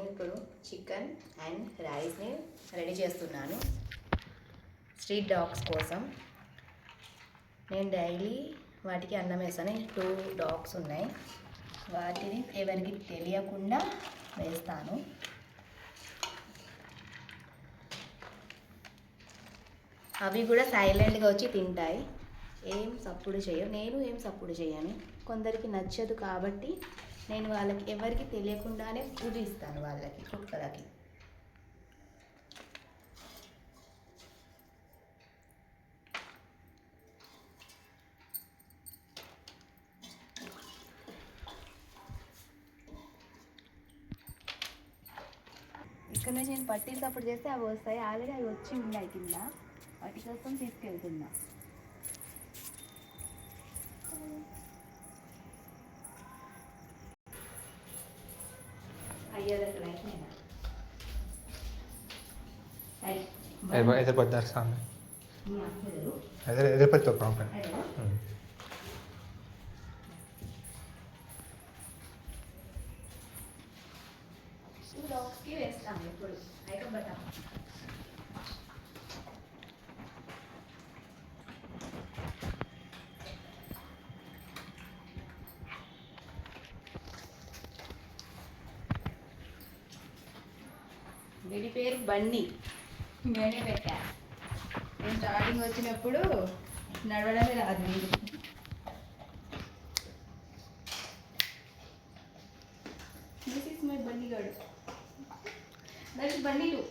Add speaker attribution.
Speaker 1: నేను ఇప్పుడు chicken and రైస్ని రెడీ చేస్తున్నాను స్ట్రీట్ డాగ్స్ కోసం. నేను డైలీ వాటికి అన్నం వేస్తాను. 2 డాగ్స్ ఉన్నాయి, వాటిని ఎవరికి తెలియకుండా వేస్తాను. అవి కూడా సైలెంట్గా వచ్చి తింటాయి, ఏం సప్పుడు చేయవు. నేను ఏం సప్పుడు చేయను. కొందరికి నచ్చదు కాబట్టి నేను వాళ్ళకి ఎవరికి తెలియకుండానే ఫుడ్ ఇస్తాను వాళ్ళకి, కుక్కలకి. ఇక్కడ నుంచి నేను పట్టి సపోర్ట్ చేస్తే అవి వస్తాయి. ఆల్రెడీ అవి వచ్చి ఉన్నాయి కింద, వాటి కోసం తీసుకెళ్తున్నా.
Speaker 2: इधर पर दर सामने इधर इधर पर तो प्रॉब्लम
Speaker 1: డాగ్స్కి వేస్తాను ఇప్పుడు. ఐకబట్టా వీడి పేరు బన్నీ, నేనే పెట్టా. నేను స్టార్టింగ్ వచ్చినప్పుడు నడవడమే రాదు వీడు. దిస్ ఈస్ మై బన్నీ గాడు. That is Bunny two.